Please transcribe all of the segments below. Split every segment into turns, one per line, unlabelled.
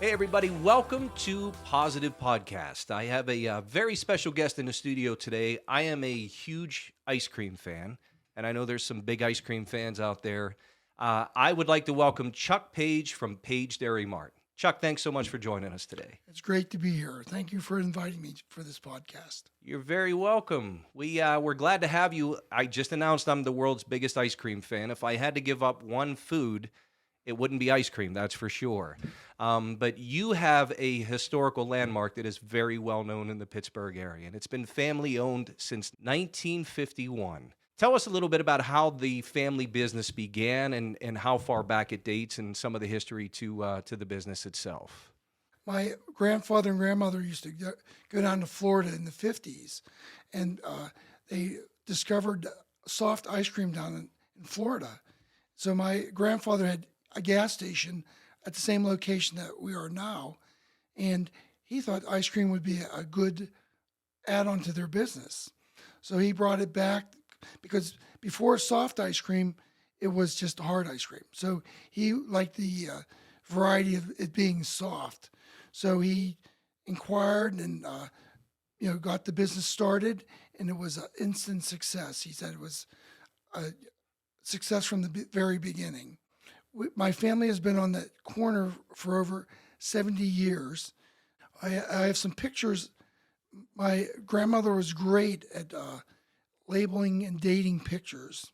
Hey, everybody, welcome to Positive Podcast. I have a very special guest in the studio today. I am a huge ice cream fan, and I know there's some big ice cream fans out there. I would like to welcome Chuck Page from Page Dairy Mart. Chuck, thanks so much for joining us today.
It's great to be here. Thank you for inviting me for this podcast.
You're very welcome. We're glad to have you. I just announced I'm the world's biggest ice cream fan. If I had to give up one food, it wouldn't be ice cream, that's for sure. But you have a historical landmark that is very well known in the Pittsburgh area, and it's been family owned since 1951. Tell us a little bit about how the family business began and how far back it dates and some of the history to the business itself.
My grandfather and grandmother used to go down to Florida in the 50s, and they discovered soft ice cream down in Florida. So my grandfather had a gas station at the same location that we are now, and he thought ice cream would be a good add-on to their business. So he brought it back because before soft ice cream, it was just hard ice cream. So he liked the variety of it being soft. So he inquired and got the business started, and it was an instant success. He said it was a success from the very beginning. My family has been on that corner for over 70 years. I have some pictures. My grandmother was great at labeling and dating pictures.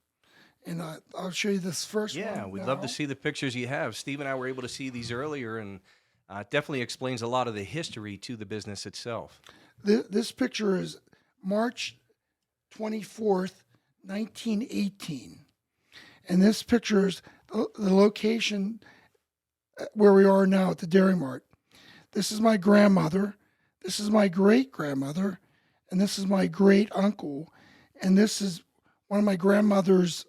And I'll show you this first one.
Yeah, we'd love to see the pictures you have. Steve and I were able to see these earlier, and it definitely explains a lot of the history to the business itself.
This picture is March 24th, 1918. And this picture is the location where we are now at the Dairy Mart. This is my grandmother. This is my great grandmother. And this is my great uncle. And this is one of my grandmother's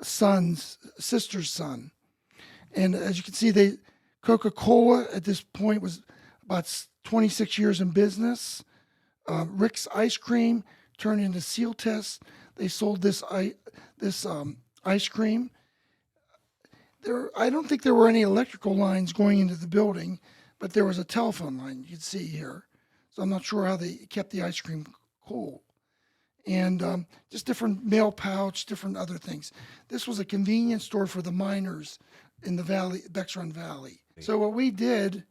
sister's son. And as you can see, Coca-Cola at this point was about 26 years in business. Rick's Ice Cream turned into Seal Test. They sold this ice cream. I don't think there were any electrical lines going into the building, but there was a telephone line you could see here. So I'm not sure how they kept the ice cream cool. And just different mail pouch, different other things. This was a convenience store for the miners in the valley, Bex Run Valley. So what we did,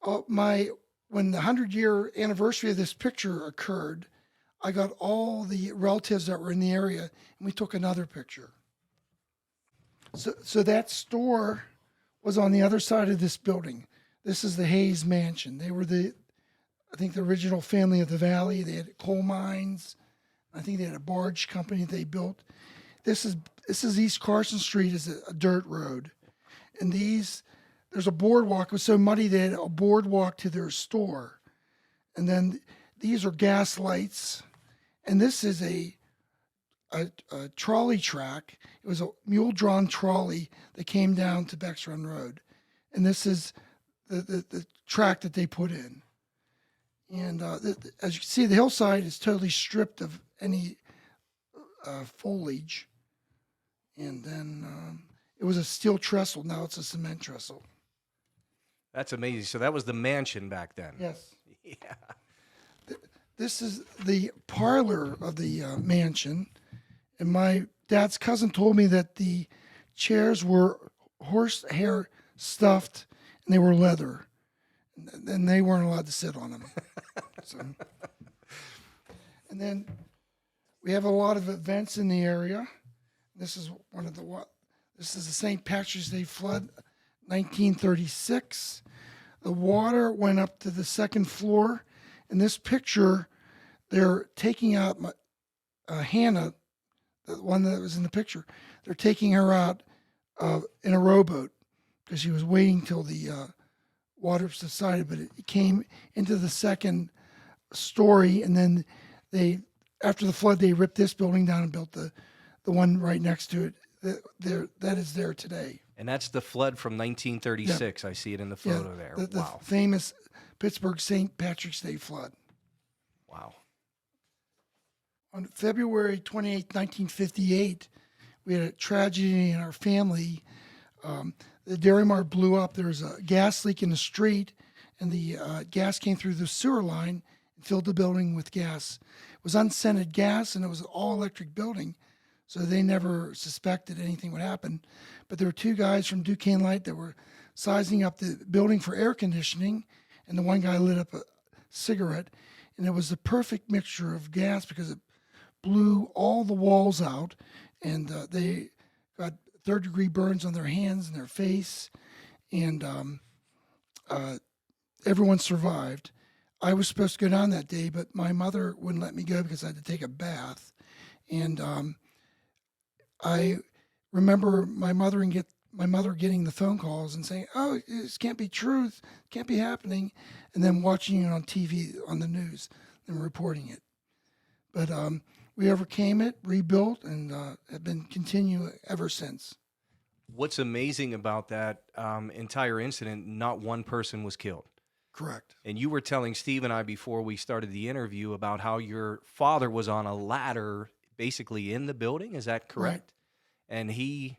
when the 100-year anniversary of this picture occurred, I got all the relatives that were in the area, and we took another picture. So that store was on the other side of this building. This is the Hayes Mansion. They were the original family of the valley. They had coal mines. I think they had a barge company they built. This is East Carson Street is a dirt road. And there's a boardwalk. It was so muddy they had a boardwalk to their store. And then these are gas lights. And this is a trolley track. It was a mule-drawn trolley that came down to Bex Run Road. And this is the track that they put in. And as you can see, the hillside is totally stripped of any foliage. And then it was a steel trestle. Now it's a cement trestle.
That's amazing. So that was the mansion back then.
Yes.
Yeah.
This is the parlor of the mansion. And my dad's cousin told me that the chairs were horsehair stuffed and they were leather. And they weren't allowed to sit on them. So. And then we have a lot of events in the area. This is this is the St. Patrick's Day flood, 1936. The water went up to the second floor. In this picture, they're taking out Hannah, the one that was in the picture. They're taking her out in a rowboat because she was waiting till the water subsided, but it came into the second story, and then after the flood, they ripped this building down and built the one right next to it. That is there today.
And that's the flood from 1936. Yeah. I see it in the photo there.
The
wow.
famous Pittsburgh St. Patrick's Day flood.
Wow.
On February 28, 1958, we had a tragedy in our family. the Dairy Mart blew up. There was a gas leak in the street, and the gas came through the sewer line and filled the building with gas. It was unscented gas, and it was an all-electric building, so they never suspected anything would happen. But there were two guys from Duquesne Light that were sizing up the building for air conditioning, and the one guy lit up a cigarette, and it was the perfect mixture of gas because it blew all the walls out, and they got third-degree burns on their hands and their face, and everyone survived. I was supposed to go down that day, but my mother wouldn't let me go because I had to take a bath. And I remember my mother getting the phone calls and saying, "Oh, this can't be truth, can't be happening," and then watching it on TV on the news and reporting it. But we overcame it, rebuilt, and have been continuing ever since.
What's amazing about that entire incident, not one person was killed.
Correct.
And you were telling Steve and I before we started the interview about how your father was on a ladder basically in the building. Is that correct? Right. And he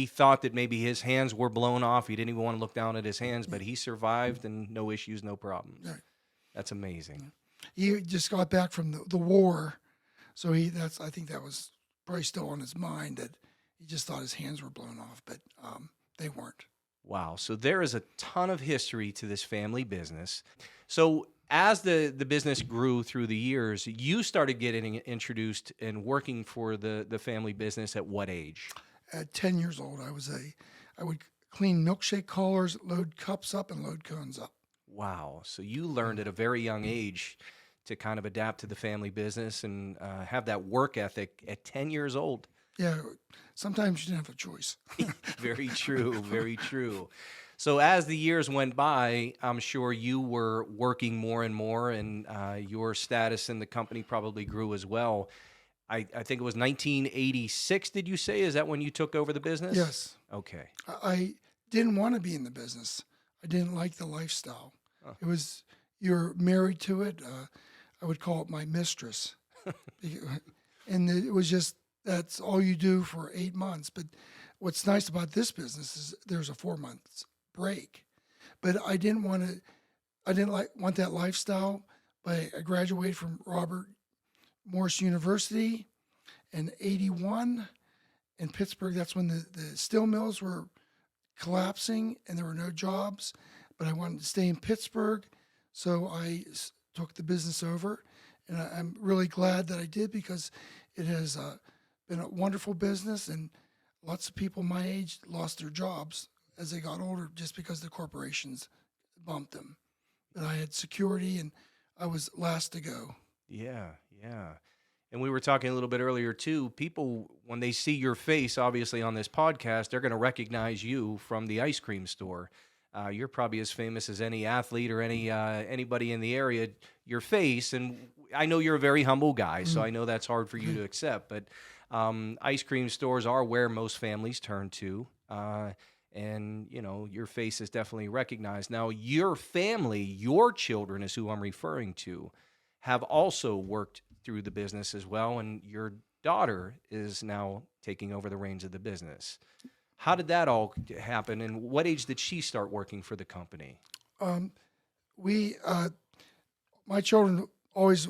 thought that maybe his hands were blown off. He didn't even want to look down at his hands, but he survived and no issues, no problems.
Right.
That's amazing.
He just got back from the war. So I think that was probably still on his mind, that he just thought his hands were blown off, but they weren't.
Wow. So there is a ton of history to this family business. So as the business grew through the years, you started getting introduced and working for the family business at what age?
At 10 years old, I would clean milkshake collars, load cups up, and load cones up.
Wow. So you learned at a very young age to kind of adapt to the family business and have that work ethic at 10 years old.
Yeah, sometimes you didn't have a choice.
Very true, very true. So as the years went by, I'm sure you were working more and more, and your status in the company probably grew as well. I think it was 1986, did you say? Is that when you took over the business?
Yes.
Okay.
I didn't want to be in the business. I didn't like the lifestyle. Oh. You're married to it. I would call it my mistress. And it was just, that's all you do for 8 months. But what's nice about this business is there's a 4 months break. But I didn't want that lifestyle. But I graduated from Robert Morris University in 81 in Pittsburgh. That's when the steel mills were collapsing and there were no jobs. But I wanted to stay in Pittsburgh, so I took the business over. And I'm really glad that I did, because it has been a wonderful business, and lots of people my age lost their jobs as they got older just because the corporations bumped them. But I had security, and I was last to go.
Yeah, yeah. And we were talking a little bit earlier, too. People, when they see your face, obviously, on this podcast, they're going to recognize you from the ice cream store. You're probably as famous as any athlete or anybody in the area, your face. And I know you're a very humble guy, so I know that's hard for you to accept. But ice cream stores are where most families turn to. And, you know, your face is definitely recognized. Now, your family, your children is who I'm referring to, have also worked through the business as well. And your daughter is now taking over the reins of the business. How did that all happen, and what age did she start working for the company?
My children always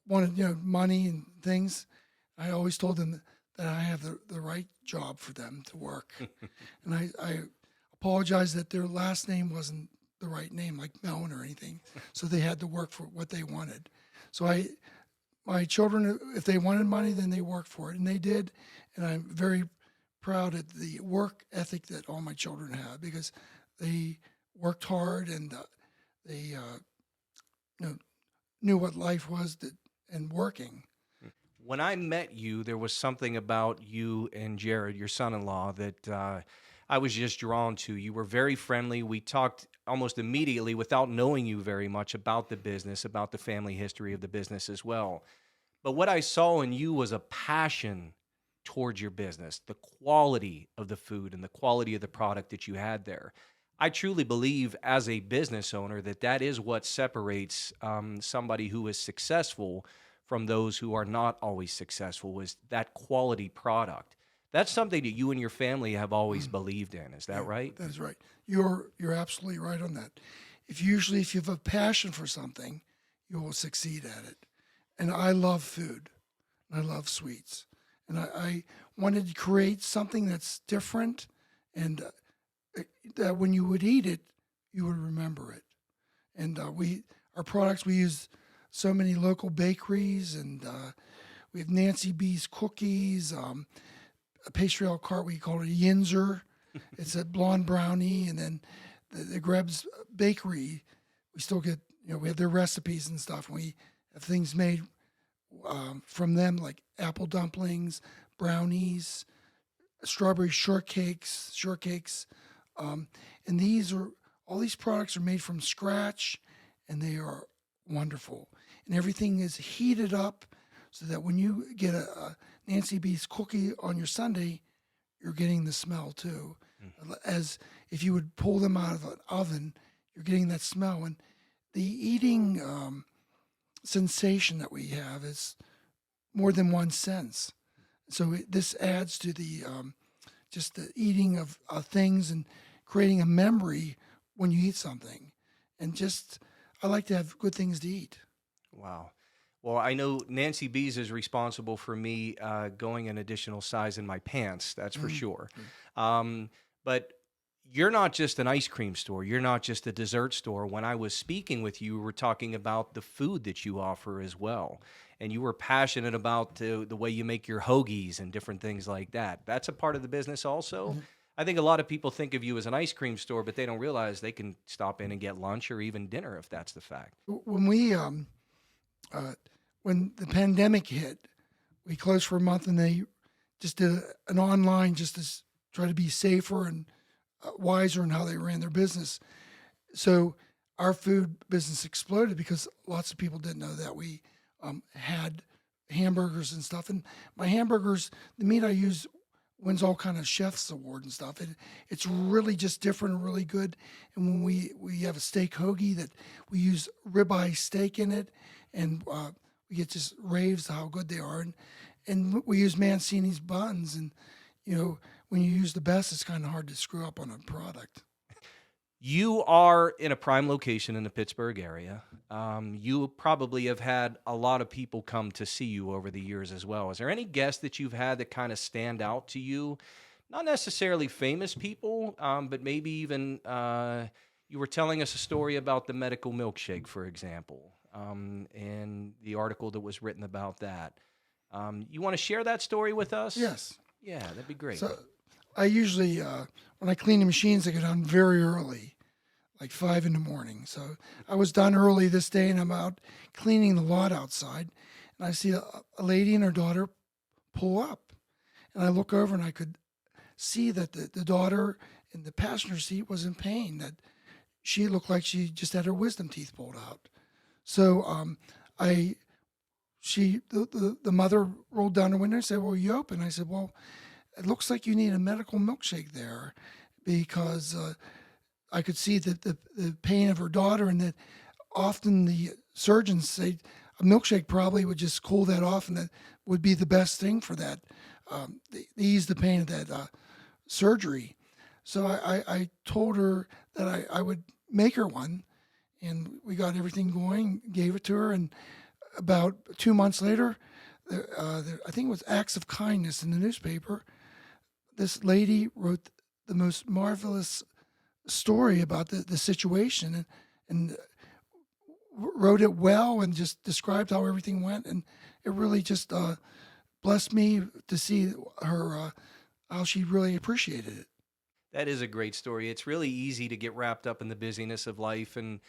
wanted, money and things. I always told them that I have the right job for them to work. And I apologized that their last name wasn't the right name, like Mellon or anything. So they had to work for what they wanted. So my children, if they wanted money, then they worked for it, and they did. And I'm very proud of the work ethic that all my children have, because they worked hard, and they knew what life was and working.
When I met you, there was something about you and Jared, your son-in-law, that I was just drawn to. You were very friendly. We talked almost immediately, without knowing you very much, about the business, about the family history of the business as well. But what I saw in you was a passion towards your business, the quality of the food and the quality of the product that you had there. I truly believe, as a business owner, that is what separates somebody who is successful from those who are not always successful, is that quality product. That's something that you and your family have always believed in. Is that
Yeah,
right?
that is right. You're absolutely right on that. If you have a passion for something, you will succeed at it. And I love food. And I love sweets. And I wanted to create something that's different, and that when you would eat it, you would remember it. And our products, we use so many local bakeries, and we have Nancy B's cookies, a pastry a la carte, we call it a Yinzer. It's a blonde brownie, and then the Greb's Bakery, we still get, we have their recipes and stuff. And we have things made from them, like apple dumplings, brownies, strawberry shortcakes. Um, and all these products are made from scratch, and they are wonderful. And everything is heated up so that when you get a Nancy B's cookie on your Sunday, you're getting the smell too. As if you would pull them out of an oven, you're getting that smell. And the eating sensation that we have is more than one sense. So this adds to the just the eating of things and creating a memory when you eat something. And just, I like to have good things to eat.
Wow. Well, I know Nancy B's is responsible for me going an additional size in my pants. That's for sure. But you're not just an ice cream store. You're not just a dessert store. When I was speaking with you, we were talking about the food that you offer as well. And you were passionate about the way you make your hoagies and different things like that. That's a part of the business also. I think a lot of people think of you as an ice cream store, but they don't realize they can stop in and get lunch or even dinner if that's the fact.
When the pandemic hit, we closed for a month, and they just did an online just to try to be safer and wiser in how they ran their business. So our food business exploded because lots of people didn't know that we had hamburgers and stuff. And my hamburgers, the meat I use wins all kind of chefs award and stuff. It's really just different and really good. And when we have a steak hoagie that we use ribeye steak in it, and we get just raves how good they are. And we use Mancini's buns. And, when you use the best, it's kind of hard to screw up on a product.
You are in a prime location in the Pittsburgh area. You probably have had a lot of people come to see you over the years as well. Is there any guests that you've had that kind of stand out to you? Not necessarily famous people, but maybe even you were telling us a story about the medical milkshake, for example, and the article that was written about that. You want to share that story with us?
Yes.
Yeah, that'd be great.
So I usually, when I clean the machines, I get done very early, like 5 in the morning. So I was done early this day, and I'm out cleaning the lot outside, and I see a lady and her daughter pull up. And I look over, and I could see that the daughter in the passenger seat was in pain, that she looked like she just had her wisdom teeth pulled out. So the mother rolled down the window and said, "Well, you open?" I said, "Well, it looks like you need a medical milkshake there," because I could see that the pain of her daughter, and that often the surgeons say a milkshake probably would just cool that off, and that would be the best thing for that, ease the pain of that surgery. So I told her that I would make her one, and we got everything going, gave it to her, and about 2 months later, I think it was Acts of Kindness in the newspaper, this lady wrote the most marvelous story about the situation, and wrote it well, and just described how everything went. And it really just blessed me to see her, how she really appreciated it.
That is a great story. It's really easy to get wrapped up in the busyness of life and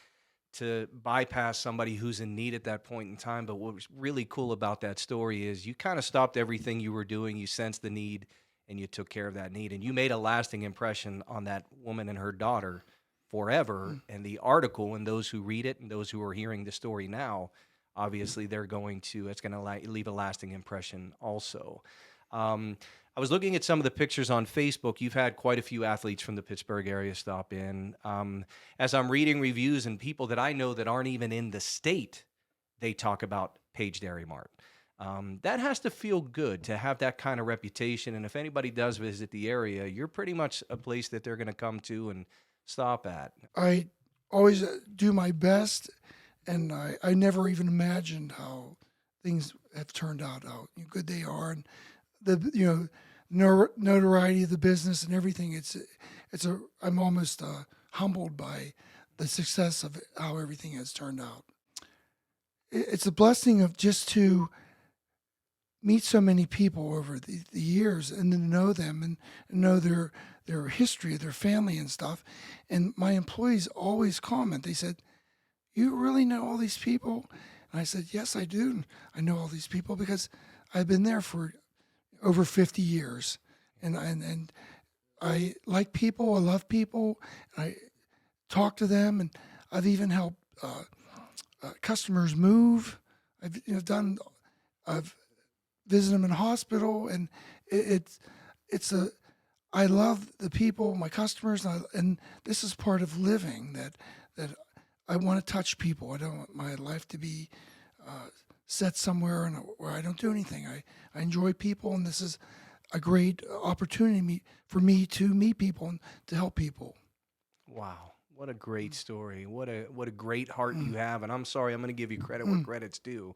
to bypass somebody who's in need at that point in time. But what was really cool about that story is you kind of stopped everything you were doing. You sensed the need, and you took care of that need. And you made a lasting impression on that woman and her daughter forever. And the article, and those who read it and those who are hearing the story now, obviously it's going to leave a lasting impression also. I was looking at some of the pictures on Facebook. You've had quite a few athletes from the Pittsburgh area stop in. As I'm reading reviews, and people that I know that aren't even in the state, they talk about Page Dairy Mart. That has to feel good to have that kind of reputation. And if anybody does visit the area, you're pretty much a place that they're going to come to and stop at.
I always do my best, and I never even imagined how things have turned out, how good they are, and the notoriety of the business and everything. I'm almost humbled by the success of how everything has turned out. It's a blessing of just to meet so many people over the years and to know them and know their history, their family and stuff. And my employees always comment. They said, "You really know all these people?" And I said, "Yes, I do. I know all these people because I've been there for over 50 years. And I like people. I love people. I talk to them, and I've even helped customers move. I've visited them in hospital, and I love the people, my customers, and this is part of living that I want to touch people. I don't want my life to be set somewhere where I don't do anything. I enjoy people, and this is a great opportunity for me to meet people and to help people."
Wow. What a great story. What a great heart you have. And I'm sorry, I'm going to give you credit where credit's due.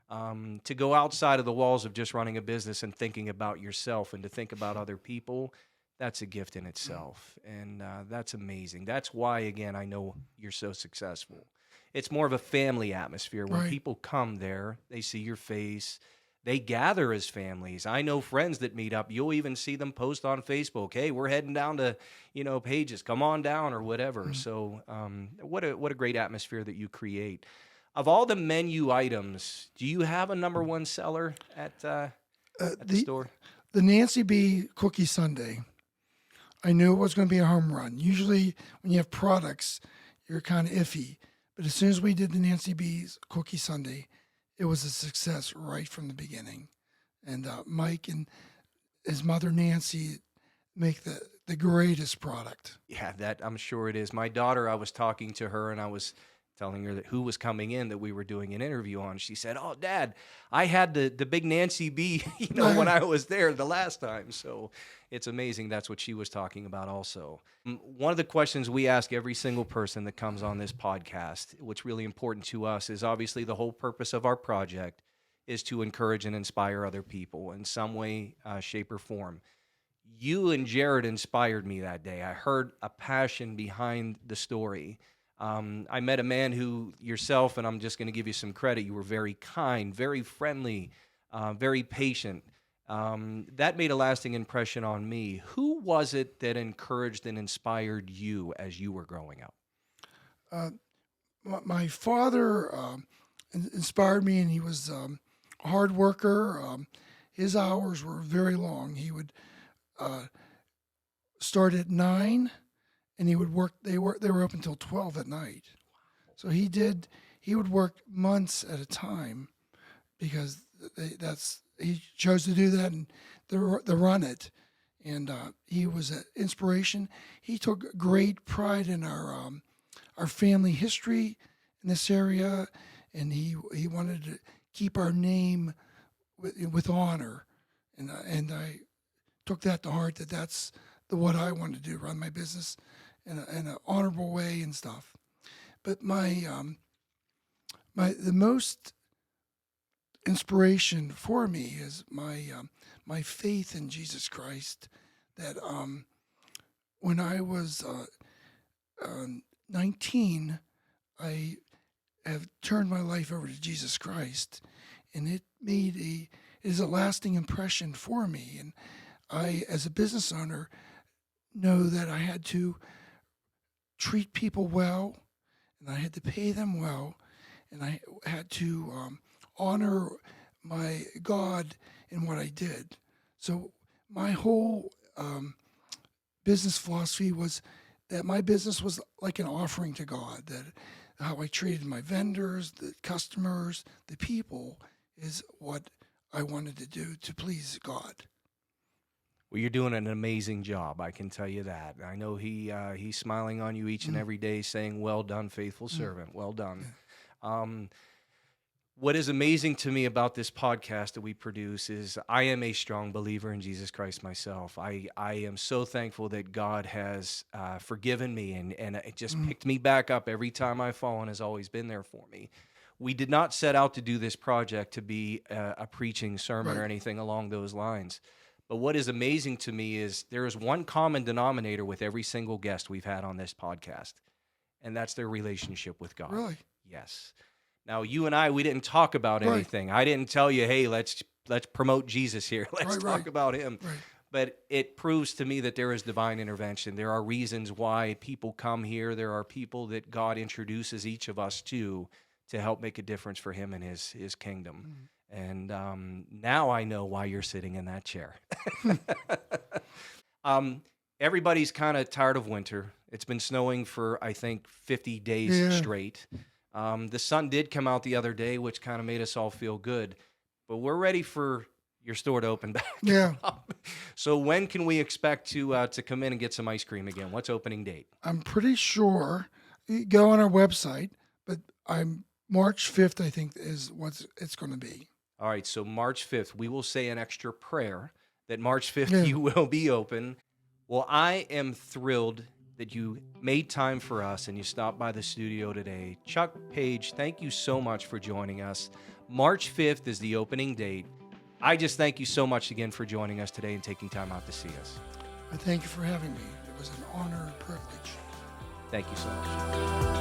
To go outside of the walls of just running a business and thinking about yourself and to think about other people, that's a gift in itself. And that's amazing. That's why, again, I know you're so successful. It's more of a family atmosphere. When
Right.
people come there, they see your face. They gather as families. I know friends that meet up. You'll even see them post on Facebook, "Hey, we're heading down to, Pages. Come on down," or whatever. So, what a great atmosphere that you create. Of all the menu items, do you have a number one seller at the store?
The Nancy B cookie sundae, I knew it was going to be a home run. Usually, when you have products, you're kind of iffy. But as soon as we did the Nancy B's cookie sundae, it was a success right from the beginning. And Mike and his mother Nancy make the greatest product.
Yeah, that I'm sure it is. My daughter, I was talking to her and I was telling her that who was coming in that we were doing an interview on. She said, "Oh, Dad, I had the big Nancy B, when I was there the last time." So it's amazing. That's what she was talking about also. One of the questions we ask every single person that comes on this podcast, what's really important to us is obviously the whole purpose of our project is to encourage and inspire other people in some way, shape, or form. You and Jared inspired me that day. I heard a passion behind the story. I met a man who, yourself, and I'm just going to give you some credit, you were very kind, very friendly, very patient. That made a lasting impression on me. Who was it that encouraged and inspired you as you were growing up?
My father inspired me, and he was a hard worker. His hours were very long. He would start at 9, and he would work. They were up until 12 at night. So he would work months at a time because he chose to do that and to run it. And he was an inspiration. He took great pride in our family history in this area, and he wanted to keep our name with honor. And I took that to heart, that's what I wanted to do, run my business in an honorable way and stuff. But the most inspiration for me is my faith in Jesus Christ. That when I was 19, I have turned my life over to Jesus Christ, and it is a lasting impression for me. And I, as a business owner, know that I had to treat people well, and I had to pay them well, and I had to honor my God in what I did. So my whole business philosophy was that my business was like an offering to God, that how I treated my vendors, the customers, the people is what I wanted to do to please God.
Well, you're doing an amazing job. I can tell you that. I know he's smiling on you each and every day, saying, "Well done, faithful servant. Well done." What is amazing to me about this podcast that we produce is I am a strong believer in Jesus Christ myself. I am so thankful that God has forgiven me and it just picked me back up every time I've fallen, has always been there for me. We did not set out to do this project to be a preaching sermon or anything along those lines. But what is amazing to me is there is one common denominator with every single guest we've had on this podcast, and that's their relationship with God.
Really?
Yes. Now, you and I, we didn't talk about anything. I didn't tell you, hey, let's promote Jesus here. Let's talk about him.
Right.
But it proves to me that there is divine intervention. There are reasons why people come here. There are people that God introduces each of us to help make a difference for him and his kingdom. And now I know why you're sitting in that chair. Everybody's kind of tired of winter. It's been snowing for, I think, 50 days straight. The sun did come out the other day, which kind of made us all feel good. But we're ready for your store to open back up. So when can we expect to come in and get some ice cream again? What's opening date?
I'm pretty sure. You go on our website, but I'm March 5th, I think, is what it's going to be.
All right, so March 5th, we will say an extra prayer that March 5th you will be open. Well, I am thrilled that you made time for us and you stopped by the studio today. Chuck Page, thank you so much for joining us. March 5th is the opening date. I just thank you so much again for joining us today and taking time out to see us.
I thank you for having me. It was an honor and privilege.
Thank you so much.